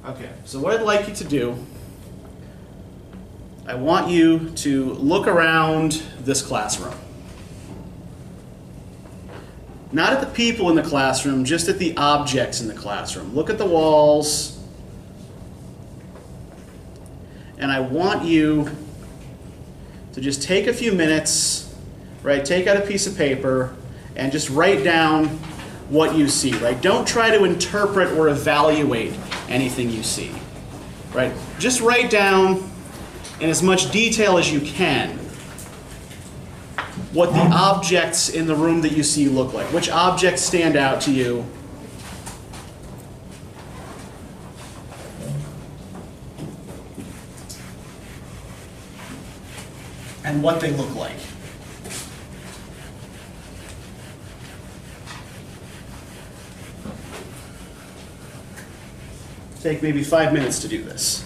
Okay, so what I'd like you to do, I want you to look around this classroom. Not at the people in the classroom, just at the objects in the classroom. Look at the walls. And I want you to just take a few minutes, right? Take out a piece of paper and just write down what you see, right? Don't try to interpret or evaluate anything you see, right? Just write down in as much detail as you can what the objects in the room that you see look like. Which objects stand out to you? And what they look like. Take maybe 5 minutes to do this.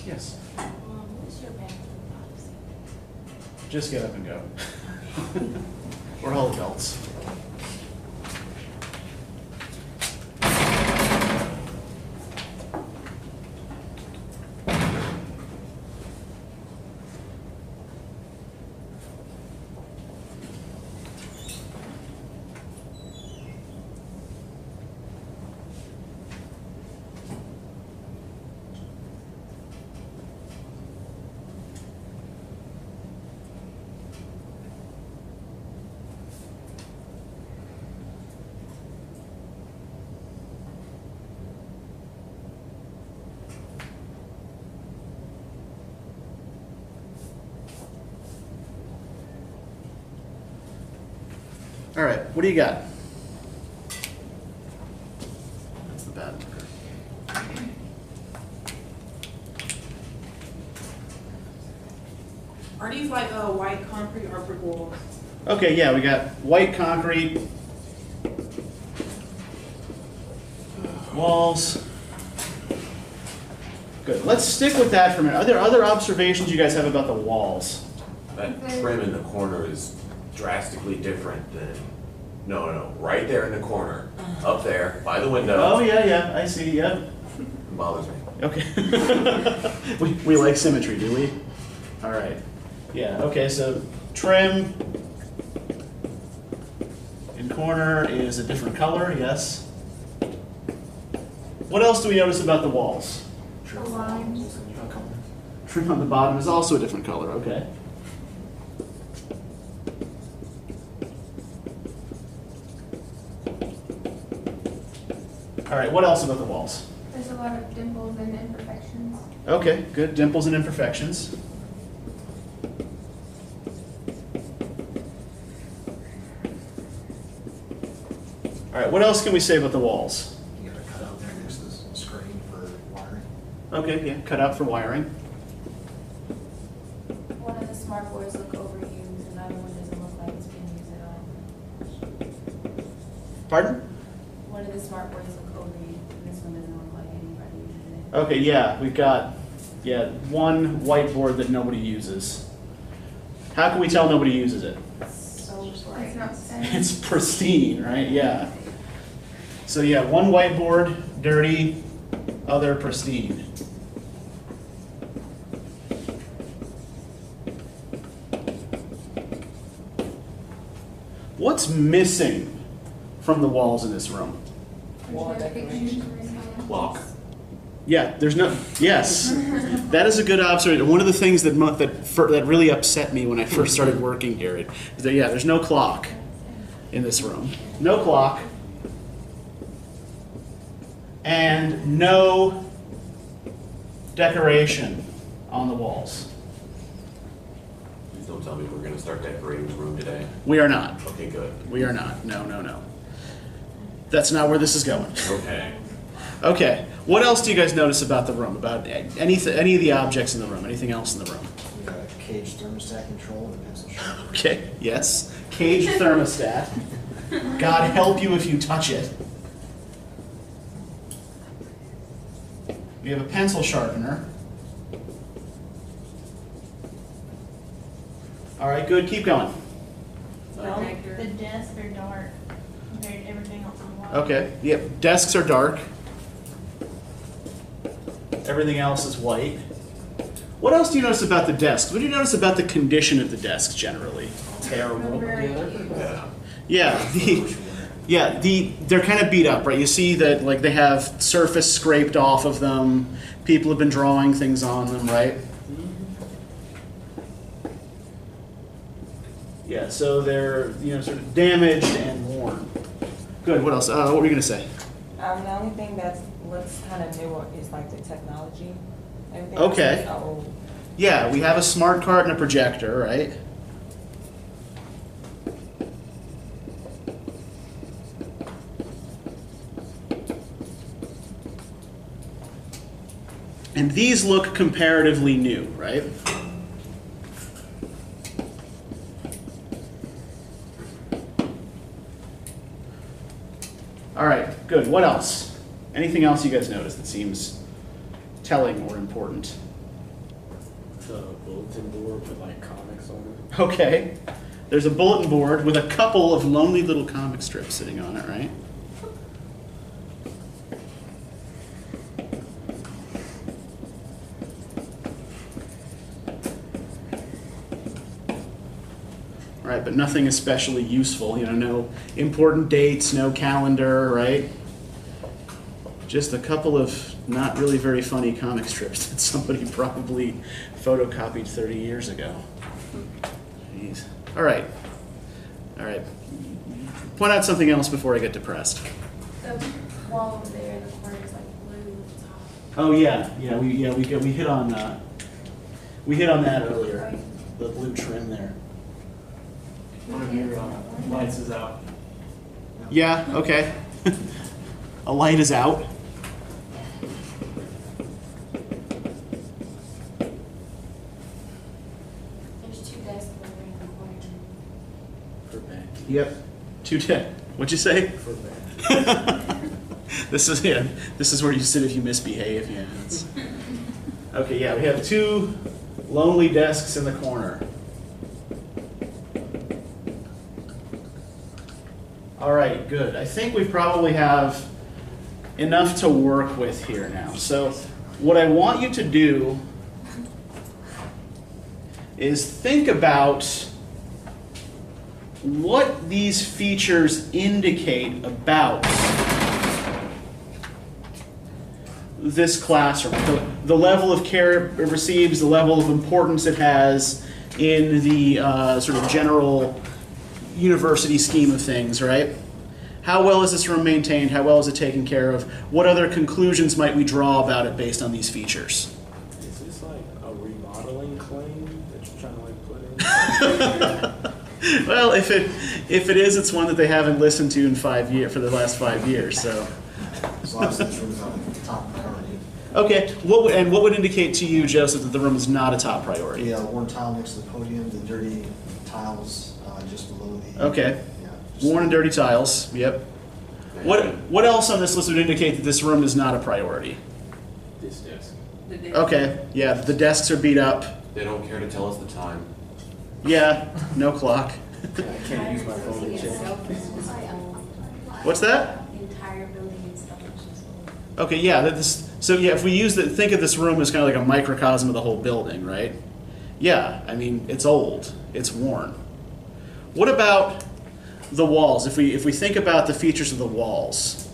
Yes. What's your bathroom policy? Just get up and go. We're all adults. All right, what do you got? That's the bad marker. Are these like white concrete or brick walls? Okay, yeah, we got white concrete walls. Good. Let's stick with that for a minute. Are there other observations you guys have about the walls? That trim in the corner is drastically different than, no, right there in the corner, up there, by the window. Oh, yeah, I see, yeah. It bothers me. Okay. we like symmetry, do we? All right. Yeah, okay, so trim in corner is a different color, yes. What else do we notice about the walls? The lines. Trim on the bottom is also a different color, okay. All right, what else about the walls? There's a lot of dimples and imperfections. Okay, good, dimples and imperfections. All right, what else can we say about the walls? You got a cutout there next to the screen for wiring. Okay, yeah, cut out for wiring. One of the smart boards look overused, another one doesn't look like it's being used at all. Pardon? One of the smart boards look overused, and this one doesn't look like anybody uses it. Okay, yeah, we've got, one whiteboard that nobody uses. How can we tell nobody uses it? So bright. It's not set. It's pristine, right? Yeah. So yeah, one whiteboard, dirty, other pristine. What's missing from the walls in this room? Wall decorations. Clock. Yeah, there's no. Yes, that is a good observation. One of the things that really upset me when I first started working here is that there's no clock in this room. No clock, and no decoration on the walls. Please don't tell me we're gonna start decorating the room today. We are not. Okay, good. We are not. No. That's not where this is going. Okay. Okay. What else do you guys notice about the room? About any of the objects in the room? Anything else in the room? You got a cage thermostat control and a pencil sharpener. Okay. Yes. Cage thermostat. God help you if you touch it. We have a pencil sharpener. All right. Good. Keep going. Well, the desks are dark compared to everything else on the wall. Okay. Yep. Desks are dark. Everything else is white. What else do you notice about the desks? What do you notice about the condition of the desks generally? Terrible. Yeah. They're kind of beat up, right? You see that like they have surface scraped off of them. People have been drawing things on them, right? Yeah, so they're sort of damaged and worn. Good. What else? What were you gonna say? The only thing that looks kind of new is like the technology. Everything Okay. else is old. Yeah, we have a smart card and a projector, right? And these look comparatively new, right? All right, good. What else? Anything else you guys notice that seems telling or important? The bulletin board with like comics on it. Okay. There's a bulletin board with a couple of lonely little comic strips sitting on it, right? Right, but nothing especially useful, no important dates, no calendar, right? Just a couple of not really very funny comic strips that somebody probably photocopied 30 years ago. Jeez. All right. Point out something else before I get depressed. The wall over there, the corner is like blue at the top. Oh yeah, we hit on that earlier. The blue trim there. One of your lights is out. Yeah, okay. A light is out. There's 2 desks over in the corner. For band. Yep. 2 What'd you say? For band. This is where you sit if you misbehave. Yeah. Okay, yeah, we have 2 lonely desks in the corner. All right, good. I think we probably have enough to work with here now. So what I want you to do is think about what these features indicate about this classroom, the level of care it receives, the level of importance it has in the sort of general university scheme of things, right? How well is this room maintained? How well is it taken care of? What other conclusions might we draw about it based on these features? Is this like a remodeling claim that you're trying to like put in? Well, if it is, it's one that they haven't listened to in for the last 5 years. So, As long as this room is on top priority. okay. What would indicate to you, Joseph, that the room is not a top priority? The worn tile next to the podium, the dirty tiles just below the. Okay. Yeah. just- Worn and dirty tiles. Yep. What else on this list would indicate that this room is not a priority? This desk. Okay. Yeah. The desks are beat up. They don't care to tell us the time. Yeah. No clock. I can't use my phone to check. What's that? The entire building itself is just old. Okay, yeah. If we think of this room as kind of like a microcosm of the whole building, right? Yeah, I mean, it's old, it's worn. What about the walls? If we think about the features of the walls,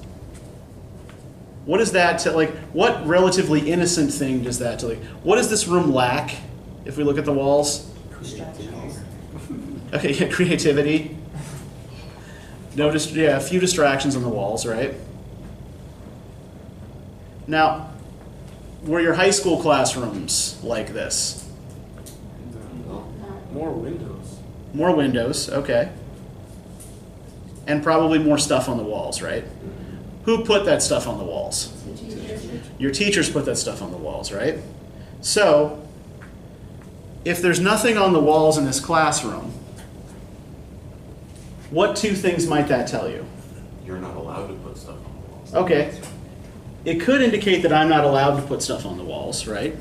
what is that to like? What relatively innocent thing does that to like? What does this room lack? If we look at the walls, okay, yeah, creativity. No, a few distractions on the walls, right? Now, were your high school classrooms like this? No. More windows. More windows, okay. And probably more stuff on the walls, right? Who put that stuff on the walls? Your teachers put that stuff on the walls, right? So, if there's nothing on the walls in this classroom, what 2 things might that tell you? You're not allowed to put stuff on the walls. Okay. It could indicate that I'm not allowed to put stuff on the walls, right?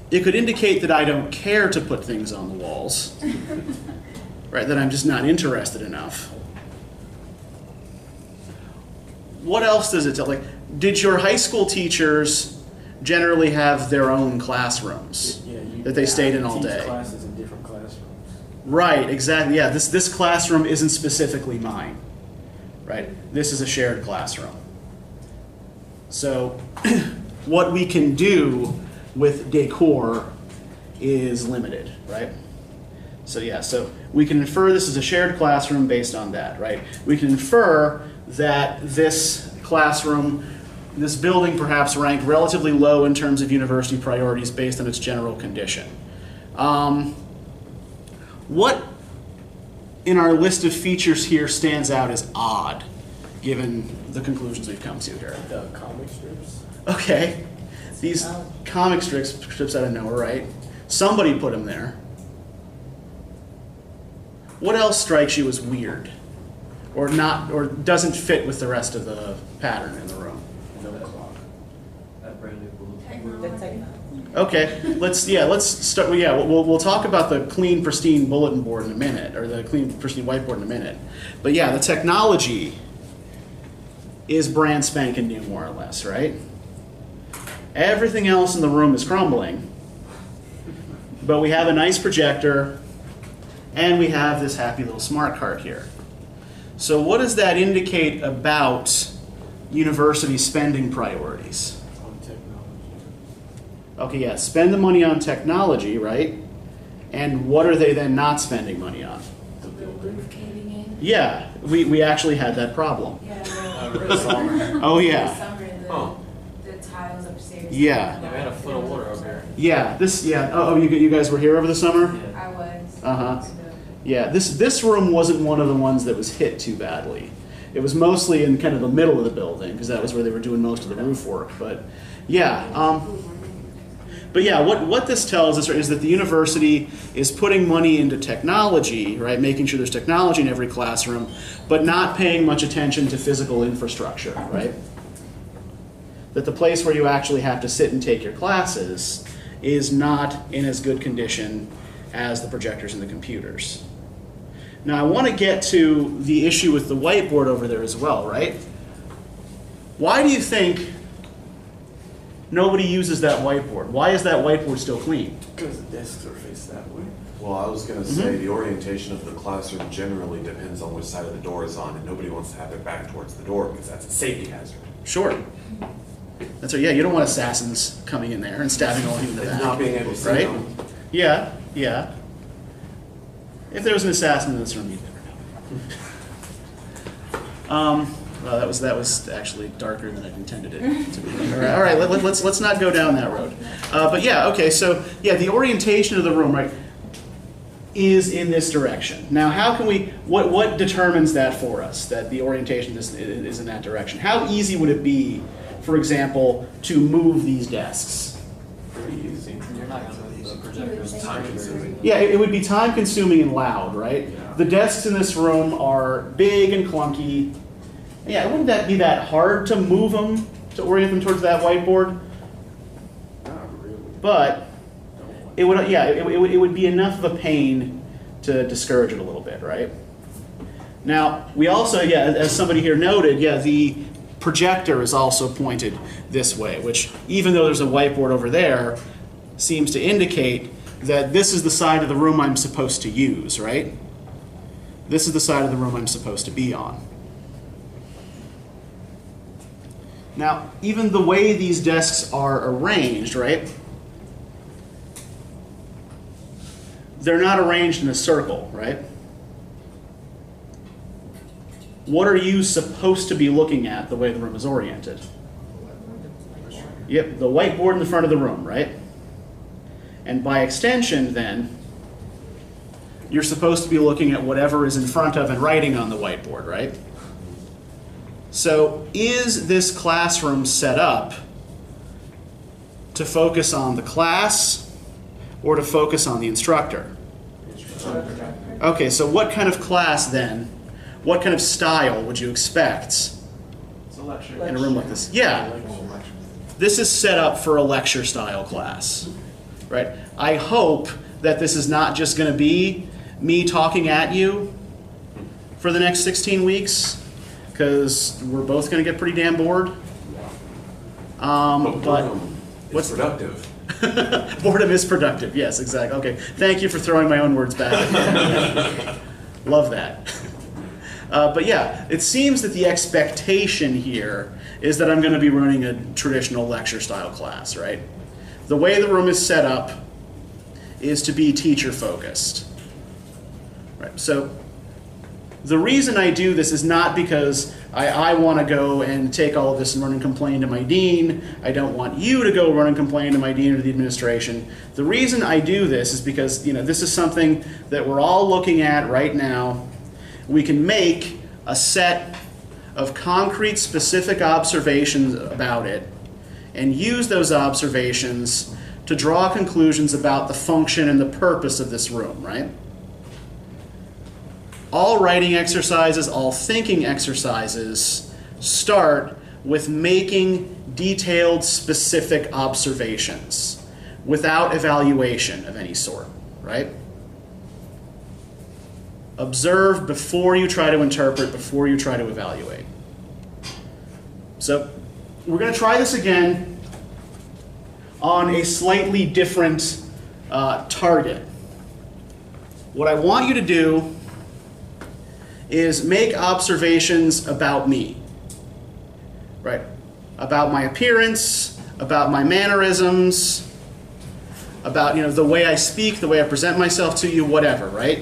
It could indicate that I don't care to put things on the walls, right? That I'm just not interested enough. What else does it tell? Like, did your high school teachers generally have their own classrooms that they stayed in all teach day? Classes in different classrooms. Right, exactly. Yeah, this classroom isn't specifically mine, right? This is a shared classroom. So what we can do with decor is limited, right? So yeah, so we can infer this is a shared classroom based on that, right? We can infer that this classroom, this building perhaps ranked relatively low in terms of university priorities based on its general condition. What in our list of features here stands out as odd, given the conclusions we've come to here? The comic strips. Okay, these comic strips out of nowhere, right? Somebody put them there. What else strikes you as weird, or not, or doesn't fit with the rest of the pattern in the room? No clock. That brand new bulletin. The technology. Okay, let's start. We'll talk about the clean, pristine bulletin board in a minute, or the clean, pristine whiteboard in a minute. But yeah, the technology is brand spanking new, more or less, right? Everything else in the room is crumbling, but we have a nice projector, and we have this happy little smart card here. So what does that indicate about university spending priorities? On technology. Okay, yeah, spend the money on technology, right? And what are they then not spending money on? The The building. roof caving in. Yeah, we actually had that problem. Yeah, Oh yeah, summer, Oh. the tiles upstairs. Yeah. Yeah, we had a foot of water up there. yeah. You guys were here over the summer? I was. Uh-huh. Yeah, this room wasn't one of the ones that was hit too badly. It was mostly in kind of the middle of the building because that was where they were doing most of the roof work. But yeah, what this tells us is that the university is putting money into technology, right? Making sure there's technology in every classroom, but not paying much attention to physical infrastructure, right? That the place where you actually have to sit and take your classes is not in as good condition as the projectors and the computers. Now I want to get to the issue with the whiteboard over there as well, right? Why do you think nobody uses that whiteboard? Why is that whiteboard still clean? Because the desks are faced that way. Well, I was gonna say, the orientation of the classroom generally depends on which side of the door is on, and nobody wants to have their back towards the door because that's a safety hazard. Sure. That's right. Yeah, you don't want assassins coming in there and stabbing all of you in the back. Not being able to see right? them. Yeah, yeah. If there was an assassin in this room, you'd never know. Well, that was actually darker than I intended it to be. All right, let's not go down that road. But yeah, okay. So yeah, the orientation of the room, right, is in this direction. Now, how can we? What determines that for us? That the orientation is in that direction. How easy would it be, for example, to move these desks? Pretty easy. You're not gonna move the projector. It's time consuming. Yeah, it would be time consuming and loud, right? Yeah. The desks in this room are big and clunky. Yeah, wouldn't that be that hard to move them, to orient them towards that whiteboard? Not really. But it would, yeah, it would be enough of a pain to discourage it a little bit, right? Now, we also, yeah, as somebody here noted, yeah, the projector is also pointed this way, which even though there's a whiteboard over there, seems to indicate that this is the side of the room I'm supposed to use, right? This is the side of the room I'm supposed to be on. Now, even the way these desks are arranged, right? They're not arranged in a circle, right? What are you supposed to be looking at the way the room is oriented? Yep, the whiteboard in the front of the room, right? And by extension, then, you're supposed to be looking at whatever is in front of and writing on the whiteboard, right? So, is this classroom set up to focus on the class or to focus on the instructor? Okay, so what kind of class then? What kind of style would you expect It's a lecture. in a room like this? Yeah, this is set up for a lecture style class, right? I hope that this is not just going to be me talking at you for the next 16 weeks, because we're both going to get pretty damn bored. But What's productive? boredom is productive. Yes, exactly. Okay, thank you for throwing my own words back. Love that. But yeah, it seems that the expectation here is that I'm going to be running a traditional lecture style class, right? The way the room is set up is to be teacher focused. Right. So the reason I do this is not because I want to go and take all of this and run and complain to my dean. I don't want you to go run and complain to my dean or the administration. The reason I do this is because, you know, this is something that we're all looking at right now. We can make a set of concrete, specific observations about it and use those observations to draw conclusions about the function and the purpose of this room, right? All writing exercises, all thinking exercises start with making detailed, specific observations without evaluation of any sort, right? Observe before you try to interpret, before you try to evaluate. So we're going to try this again on a slightly different target. What I want you to do is make observations about me, right? About my appearance, about my mannerisms, about, you know, the way I speak, the way I present myself to you, whatever, right?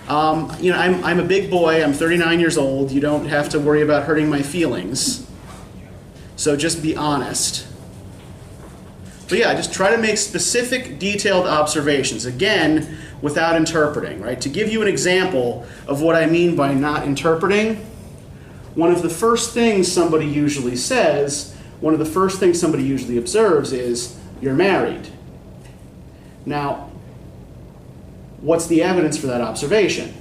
You know, I'm a big boy. I'm 39 years old. You don't have to worry about hurting my feelings. So just be honest. But yeah, just try to make specific, detailed observations. Again, without interpreting, right? To give you an example of what I mean by not interpreting, one of the first things somebody usually says, one of the first things somebody usually observes is, you're married. Now, what's the evidence for that observation?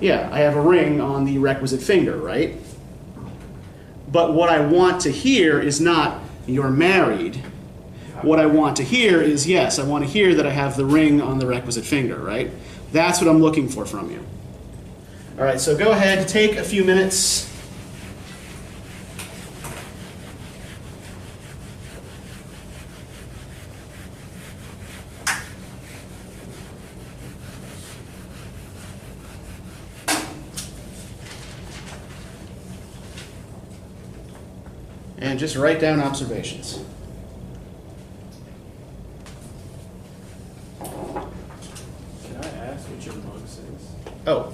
Yeah, I have a ring on the requisite finger, right? But what I want to hear is not, you're married. What I want to hear is, yes, I want to hear that I have the ring on the requisite finger, right? That's what I'm looking for from you. All right, so go ahead, take a few minutes. And just write down observations. Can I ask what your mug says? Oh,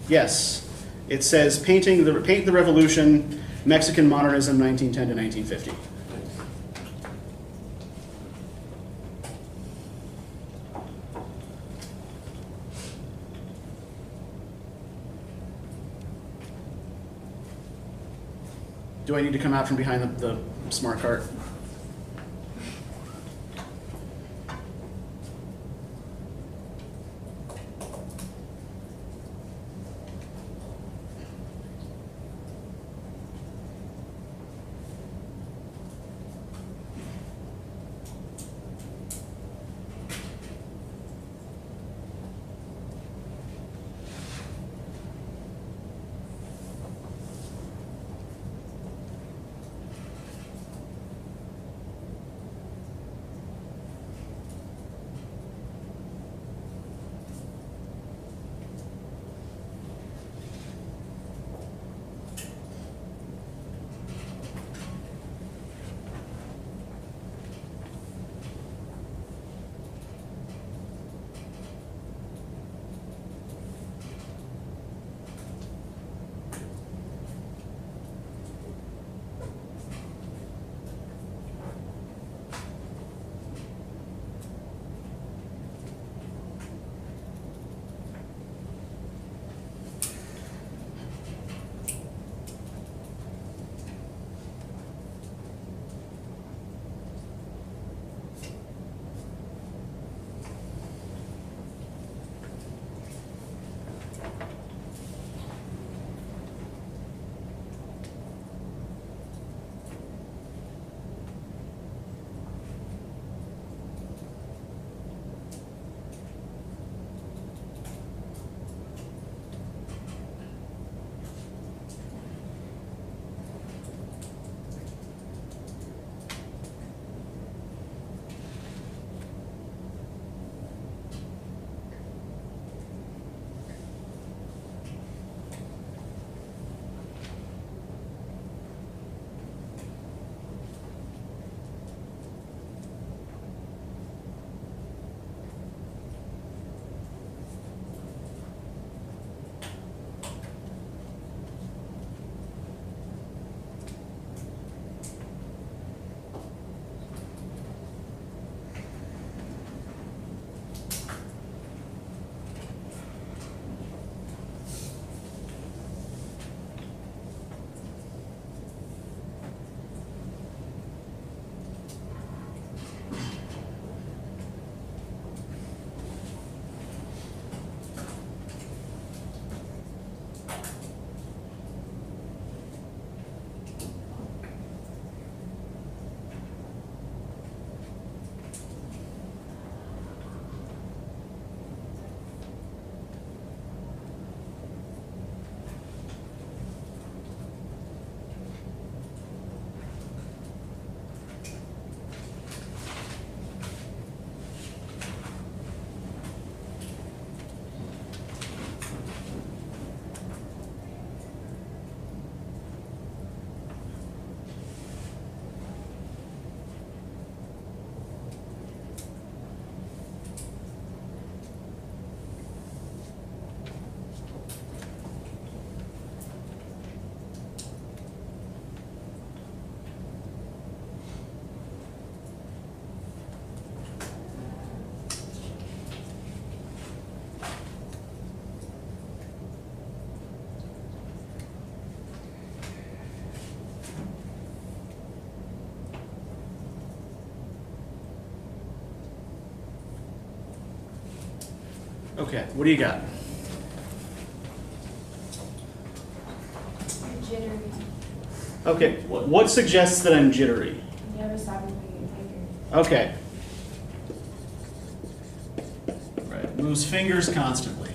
yes. It says Paint the Revolution, Mexican Modernism, 1910 to 1950. Do I need to come out from behind the smart cart? Okay, what do you got? You're jittery. Okay, what suggests that I'm jittery? You never stop moving your fingers. Okay. Right, moves fingers constantly.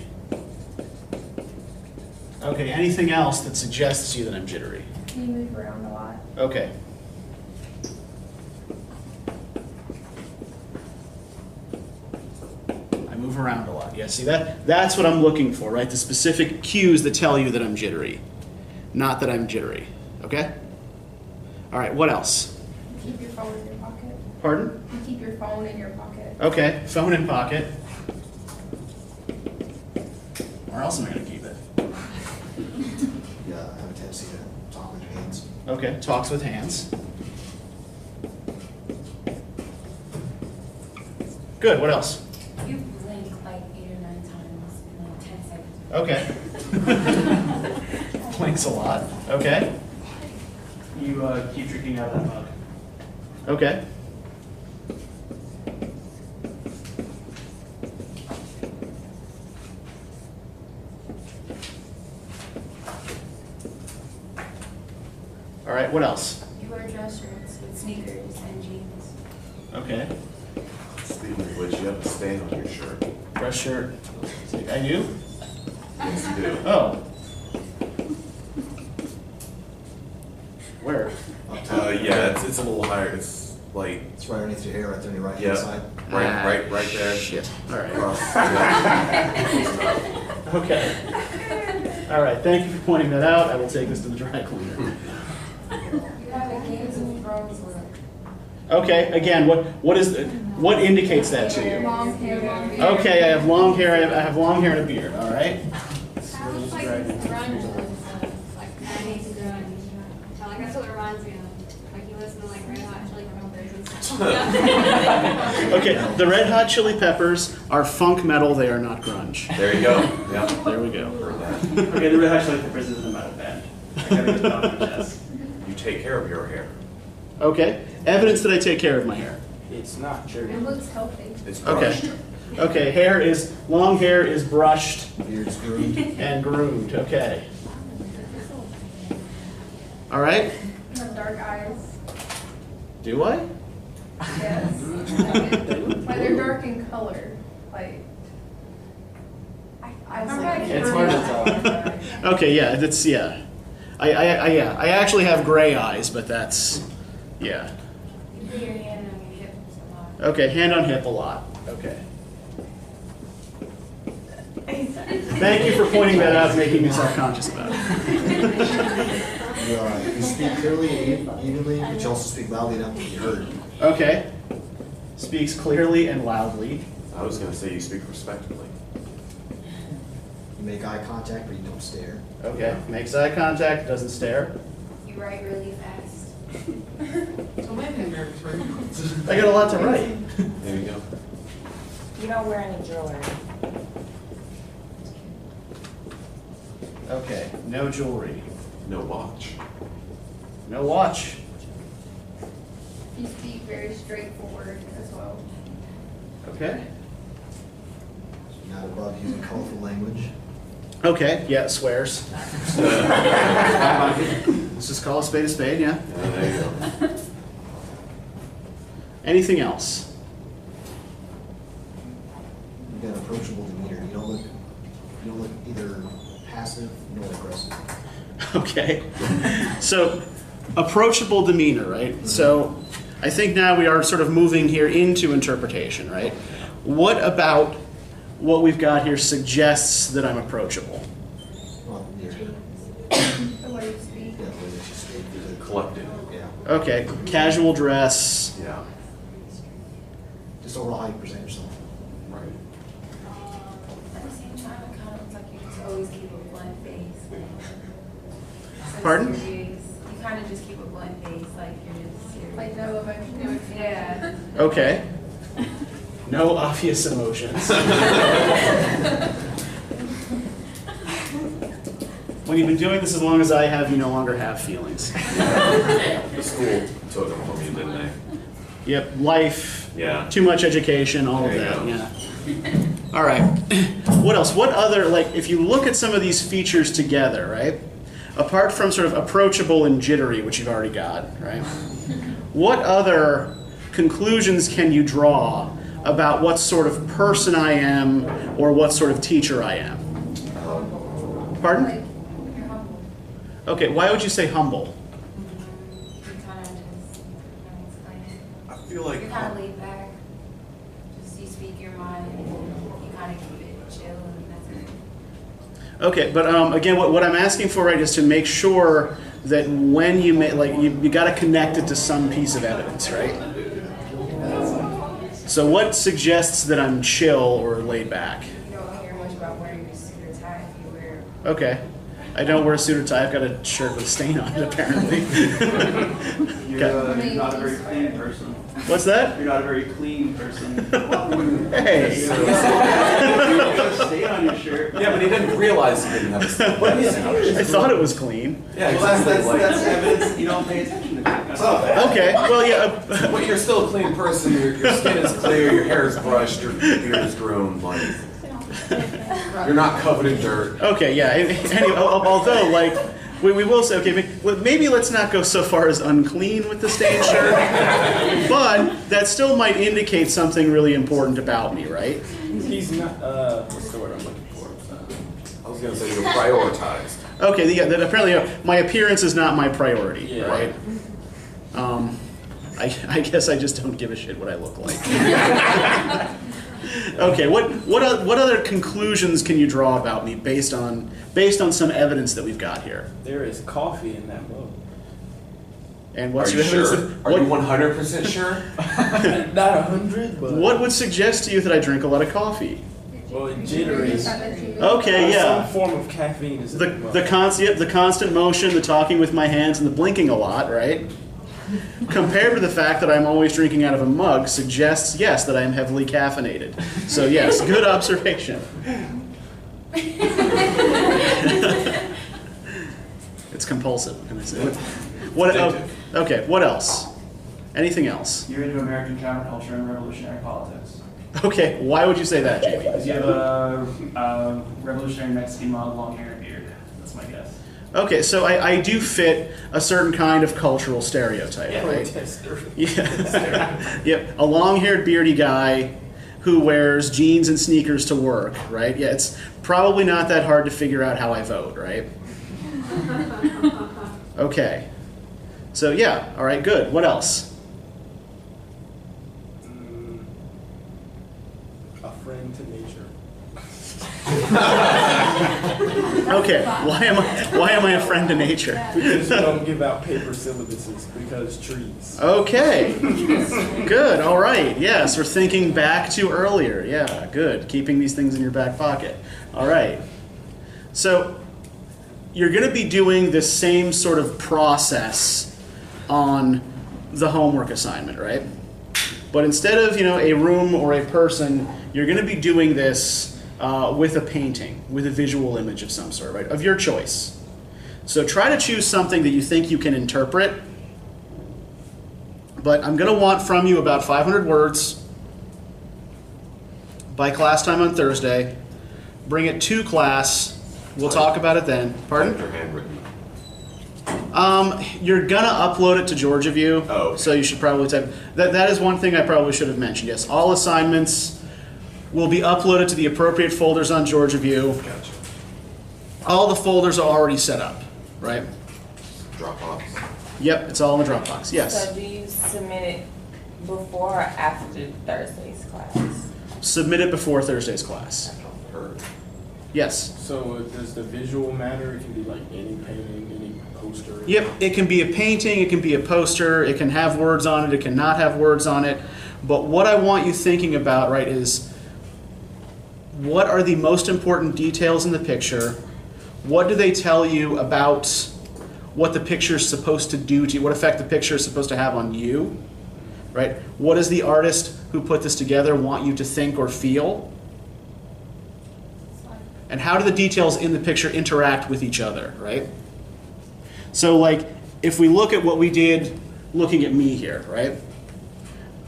Okay, anything else that suggests to you that I'm jittery? You move around a lot. Okay. I move around a lot. Yeah, see that's what I'm looking for, right? The specific cues that tell you that I'm jittery, not that I'm jittery. Okay? All right, what else? You keep your phone in your pocket. Pardon? You keep your phone in your pocket. Okay, phone in pocket. Where else am I going to keep it? Yeah, I have a tendency to talk with your hands. Okay, talks with hands. Good, what else? You blink like 8 or 9 times in like 10 seconds. Okay. Blinks a lot. Okay. You keep drinking out of that mug. Okay. All right, what else? You wear dress shirts with sneakers and jeans. Okay. Speaking of which, you have a stain on your shirt. Dress shirt. I do? Yes, you do. Oh. Where? Up top. Yeah, it's a little higher. It's like, It's right underneath your hair, right there on your right yeah, hand side. right there. Shit. All right. Across. Yeah. Okay. All right, thank you for pointing that out. I will take this to the dry cleaner. You have a Games of Thrones look. Okay, again, what indicates that to you? Long hair, long beard. Okay, I have long hair. I have long hair and a beard. All right. Sounds like grunge, like 90s grunge. Like that's what it reminds me of. Like you listen to like Red Hot Chili Peppers and stuff. Okay, the Red Hot Chili Peppers are funk metal. They are not grunge. There you go. Yeah. There we go. Heard that. Okay, the Red Hot Chili Peppers isn't a metal band. I gotta get that off my chest. You take care of your hair. Okay, evidence that I take care of my hair. It's not dirty. It looks healthy. It's Okay. brushed. Okay, long hair is brushed Beard's groomed. and groomed. Okay. All right. You have dark eyes. Do I? Yes. But they're dark in color. Like. I was like, It's hard to tell. Okay, yeah, that's yeah. I actually have gray eyes, but that's yeah. You put your hand on your hips a lot. Okay, hand on hip a lot. Okay. Thank you for pointing that out and making me self-conscious about it. You speak clearly and evenly, but you also speak loudly enough to be heard. Okay. Speaks clearly and loudly. I was gonna say you speak respectfully. You make eye contact, but you don't stare. Okay. Makes eye contact, doesn't stare. You write really fast. I got a lot to write. There you go. You don't wear any jewelry. Okay. No jewelry. No watch. No watch. You speak very straightforward as well. Okay. You're not above using colorful language. Okay. Yeah, swears. Let's just call a spade, yeah. There you go. Anything else? You've got an approachable demeanor. You don't look either passive nor aggressive. Okay. So, approachable demeanor, right? So, I think now we are sort of moving here into interpretation, right? What about what we've got here suggests that I'm approachable? Well, you're, yeah, The way you speak. the way that you speak. Collected. Yeah. Okay, casual dress. Yeah. Just overall how you present yourself. Right. At the same time, it kind of looks like you just always keep a blunt face. Pardon? You kind of just keep a blunt face, like you're just serious. Like no emotion. Yeah. Okay. No obvious emotions. When you've been doing this as long as I have, you no longer have feelings. The school took them from you, didn't they? Yep, life, Yeah. too much education, all of There you that, go. yeah. All right. What else? What other, like, if you look at some of these features together, right? Apart from sort of approachable and jittery, which you've already got, right? What other conclusions can you draw about what sort of person I am or what sort of teacher I am? Pardon? Like, you're humble. Okay, why would you say humble? You kind of just, explain it. I feel like You're kind of laid back. Just you speak your mind. You kind of keep it chill, and that's it. Okay, but again, what I'm asking for, right, is to make sure that when you make, like, you got to connect it to some piece of evidence, right? So what suggests that I'm chill or laid back? You don't hear much about wearing a suit or tie if you wear. Okay. I don't wear a suit or tie. I've got a shirt with a stain on it, apparently. You're, Okay. you're not a very clean person. What's that? You're not a very clean person. Hey. Stain on your shirt. yeah, but he didn't realize he didn't have a stain. I thought it was clean. Yeah, Well, exactly. that's Like, evidence you don't pay attention to that kind of stuff. Okay. Well, yeah. but you're still a clean person. Your skin is clear. Your hair is brushed. Your beard is groomed. Like you're not covered in dirt. Okay. Yeah. Anyway, although, like, we will say, okay, maybe let's not go so far as unclean with the stained shirt, but that still might indicate something really important about me, right? He's not, what's the word I'm looking for? I was gonna say you're prioritized. Okay. Yeah. That apparently my appearance is not my priority, Yeah. right? I guess I just don't give a shit what I look like. Okay, what other conclusions can you draw about me based on some evidence that we've got here? There is coffee in that mug. And Are what's you your evidence? sure? Are you 100% sure? Not 100, but What would suggest to you that I drink a lot of coffee? well, jittery. Okay, yeah. Some form of caffeine is in The the mug. the constant motion, the talking with my hands, and the blinking a lot, right? Compared to the fact that I'm always drinking out of a mug suggests, yes, that I am heavily caffeinated. So yes, good observation. It's compulsive, what can I say? What, okay, what else? Anything else? You're into American counterculture and revolutionary politics. Okay, why would you say that, Jamie? Because you have a revolutionary Mexican mom, long hair and beard. That's my guess. Okay, so I do fit a certain kind of cultural stereotype, right? Protester. Yeah. Yep, a long-haired, beardy guy who wears jeans and sneakers to work, right? Yeah, it's probably not that hard to figure out how I vote, right? Okay. So yeah, all right, good. What else? A friend to nature. Okay, why am I a friend to nature? Because you don't give out paper syllabuses because trees. Okay, good, all right, yes, we're thinking back to earlier, yeah, good, keeping these things in your back pocket. All right, so you're going to be doing this same sort of process on the homework assignment, right? But instead of, a room or a person, you're going to be doing this with a painting, with a visual image of some sort, right? Of your choice. So try to choose something that you think you can interpret. But I'm going to want from you about 500 words by class time on Thursday. Bring it to class. We'll talk about it then. Pardon? Typed or handwritten? You're going to upload it to Georgia View. Oh, okay. So you should probably type. That is one thing I probably should have mentioned. Yes, all assignments will be uploaded to the appropriate folders on Georgia View. Gotcha. All the folders are already set up, right? Dropbox. Yep, it's all in the Dropbox, yes. So do you submit it before or after Thursday's class? Submit it before Thursday's class. Heard. Yes. So does the visual matter? It can be like any painting, any poster. Yep, it can be a painting, it can be a poster, it can have words on it, it can not have words on it. But what I want you thinking about, right, is what are the most important details in the picture? What do they tell you about what the picture is supposed to do to you? What effect the picture is supposed to have on you? Right? What does the artist who put this together want you to think or feel? And how do the details in the picture interact with each other, right? So like, if we look at what we did looking at me here, right?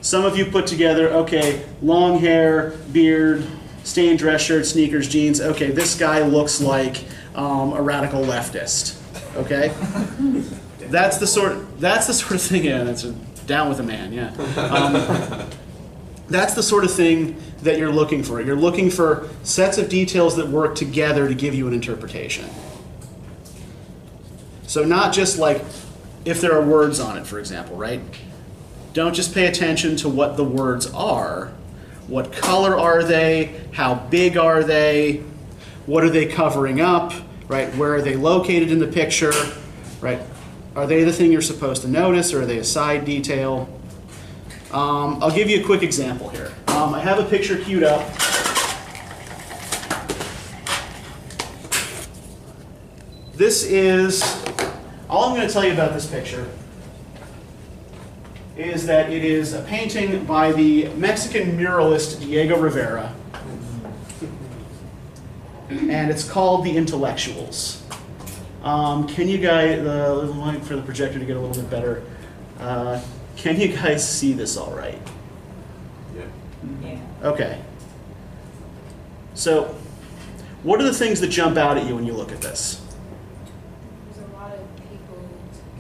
Some of you put together, okay, long hair, beard, stained dress shirt, sneakers, jeans. Okay, this guy looks like a radical leftist. Okay, that's the sort of thing. Yeah, that's down with a man. Yeah, that's the sort of thing that you're looking for. You're looking for sets of details that work together to give you an interpretation. So not just like if there are words on it, for example, right? Don't just pay attention to what the words are. What color are they? How big are they? What are they covering up? Right? Where are they located in the picture? Right? Are they the thing you're supposed to notice, or are they a side detail? I'll give you a quick example here. I have a picture queued up. This is, all I'm going to tell you about this picture is that it is a painting by the Mexican muralist Diego Rivera. And it's called The Intellectuals. Can you guys, for the projector to get a little bit better, can you guys see this all right? Yeah. Yeah. Okay. So, what are the things that jump out at you when you look at this? There's a lot of people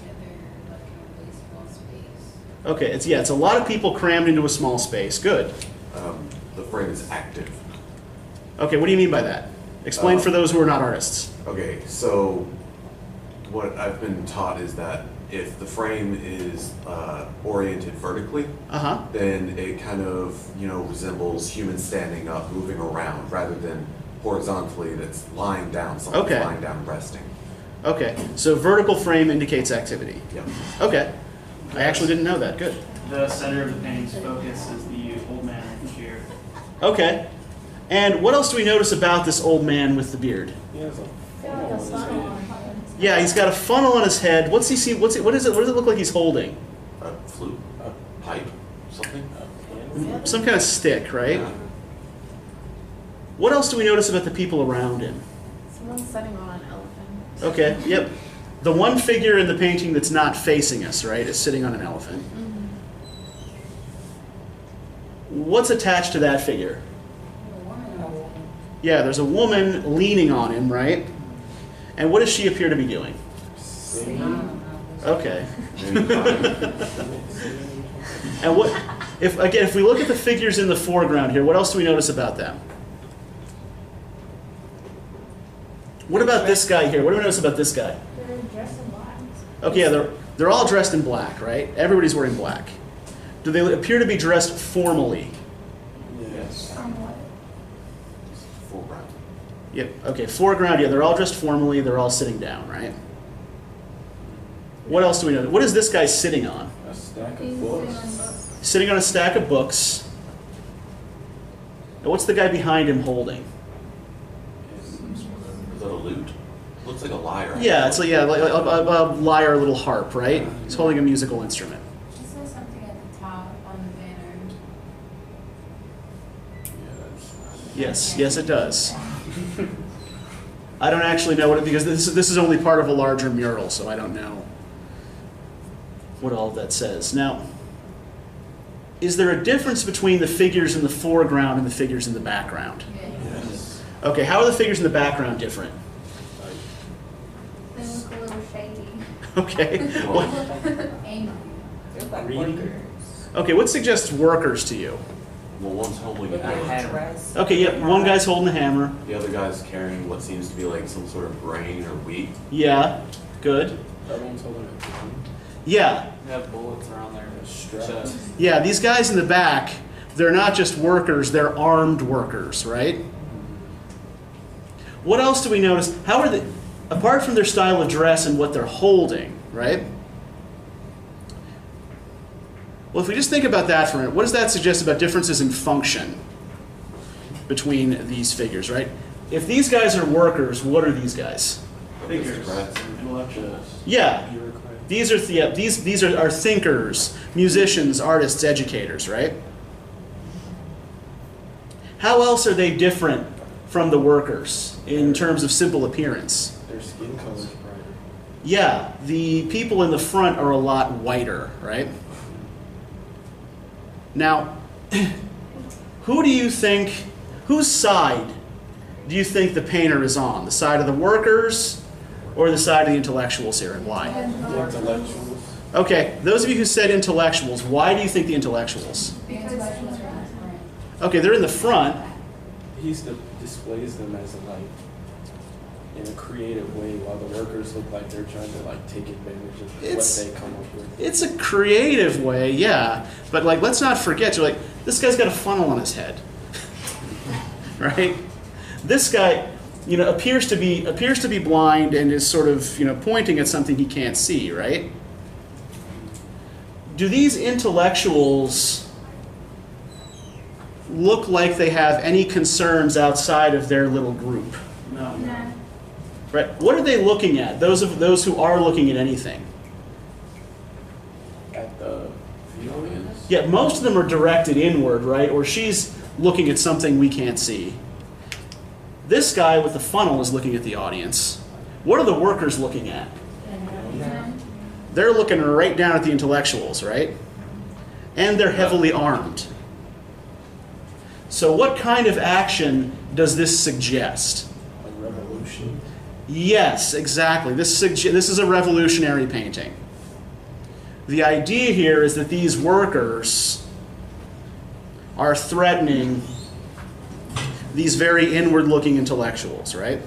together, like in a really small space. Okay, it's a lot of people crammed into a small space. Good. The frame is active. Okay, what do you mean by that? Explain for those who are not artists. Okay, so what I've been taught is that if the frame is oriented vertically, then it kind of, resembles humans standing up, moving around, rather than horizontally that's lying down, something's lying down, resting. Okay, so vertical frame indicates activity. Yeah. Okay, I actually didn't know that. Good. The center of the painting's focus is the old man here. Okay, and what else do we notice about this old man with the beard? He has a Yeah, he's got a funnel on his head. What's he see? What does it look like he's holding? A flute, a pipe, something. Some kind of stick, right? Yeah. What else do we notice about the people around him? Someone's sitting on an elephant. Okay, yep. The one figure in the painting that's not facing us, right, is sitting on an elephant. What's attached to that figure? Yeah, there's a woman leaning on him, right? And what does she appear to be doing? Okay. And what, if we look at the figures in the foreground here, what else do we notice about them? What about this guy here? What do we notice about this guy? They're dressed in black. Okay, yeah, they're all dressed in black, right? Everybody's wearing black. Do they appear to be dressed formally? Yes. Foreground. Yep, okay, foreground, yeah, they're all dressed formally, they're all sitting down, right? What else do we know? What is this guy sitting on? A stack of He's books. sitting on books. Sitting on a stack of books. And what's the guy behind him holding? Is that a lute? Looks like a lyre. Yeah, it's like a lyre, little harp, right? He's holding a musical instrument. It says something at the top on the banner. Yes, it does. I don't actually know what it, because this is only part of a larger mural, so I don't know what all of that says. Now, is there a difference between the figures in the foreground and the figures in the background? Yes. Okay, how are the figures in the background different? They look a little shady. Okay. What, Angry. They're like Reading. workers. okay, what suggests workers to you? Well, one's holding With a like hammer. dress. Okay, yep, one guy's holding the hammer. The other guy's carrying what seems to be like some sort of grain or wheat. Yeah, good. Everyone's holding a gun. Yeah, They have bullets around their Strapped. chest. yeah, these guys in the back, they're not just workers, they're armed workers, right? What else do we notice? How are they, apart from their style of dress and what they're holding, right? Well, if we just think about that for a minute, what does that suggest about differences in function between these figures, right? If these guys are workers, what are these guys? Figures. Rats. Intellectuals. Yeah, Bureaucrat. these are thinkers, musicians, artists, educators, right? How else are they different from the workers in terms of simple appearance? Their skin color's brighter. Yeah, the people in the front are a lot whiter, right? Now, who do you think Whose side do you think the painter is on? The side of the workers or the side of the intellectuals here, and why? The intellectuals. Okay, those of you who said intellectuals, why do you think the intellectuals? Okay, they're in the front. He displays them as a in a creative way, while the workers look like they're trying to take advantage of what they come up with. It's a creative way, yeah. But let's not forget, this guy's got a funnel on his head. Right? This guy, appears to be blind and is sort of, pointing at something he can't see, right? Do these intellectuals look like they have any concerns outside of their little group? No. Right? What are they looking at? Those who are looking at anything. At the audience? Yeah, most of them are directed inward, right? Or she's looking at something we can't see. This guy with the funnel is looking at the audience. What are the workers looking at? They're looking right down at the intellectuals, right? And they're heavily armed. So what kind of action does this suggest? A revolution? Yes, exactly. This is a revolutionary painting. The idea here is that these workers are threatening these very inward-looking intellectuals, right?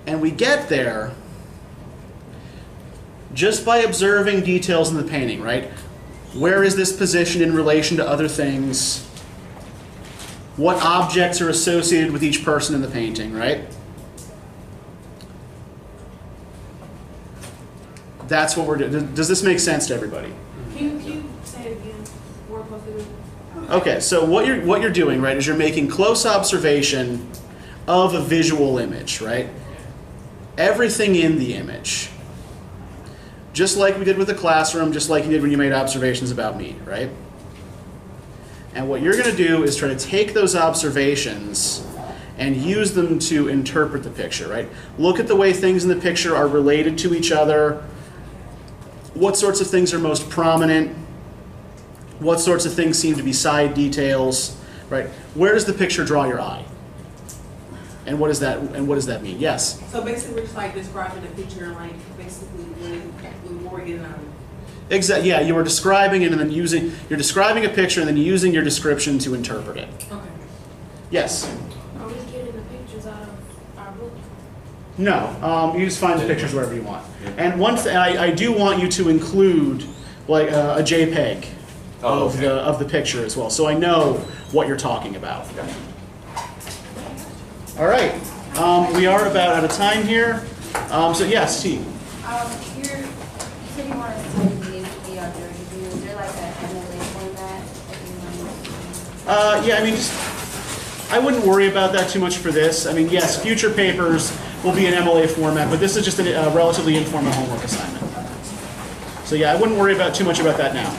And we get there just by observing details in the painting, right? Where is this positioned in relation to other things? What objects are associated with each person in the painting, right? That's what we're doing. Does this make sense to everybody? Can you say it again more closely? Okay, so what you're doing, right, is you're making close observation of a visual image, right? Everything in the image. Just like we did with the classroom, just like you did when you made observations about me, right? And what you're going to do is try to take those observations and use them to interpret the picture, right? Look at the way things in the picture are related to each other. What sorts of things are most prominent? What sorts of things seem to be side details, right? Where does the picture draw your eye? And what does that mean? Yes? So basically we're just describing the picture and basically what we're getting out of it. Exactly. Yeah, you are describing it and then you're describing a picture and then using your description to interpret it. Okay. Yes? Are we getting the pictures out of our book? No, you just find the pictures wherever you want. And one thing, I do want you to include a JPEG of the picture as well, so I know what you're talking about. All right, we are about out of time here. So yes, T. You said you want us to be our jury review. Is there like an MLA format that you Yeah, I mean, I wouldn't worry about that too much for this. I mean, yes, future papers will be in MLA format, but this is just a relatively informal homework assignment. So yeah, I wouldn't worry too much about that now.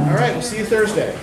All right, we'll see you Thursday.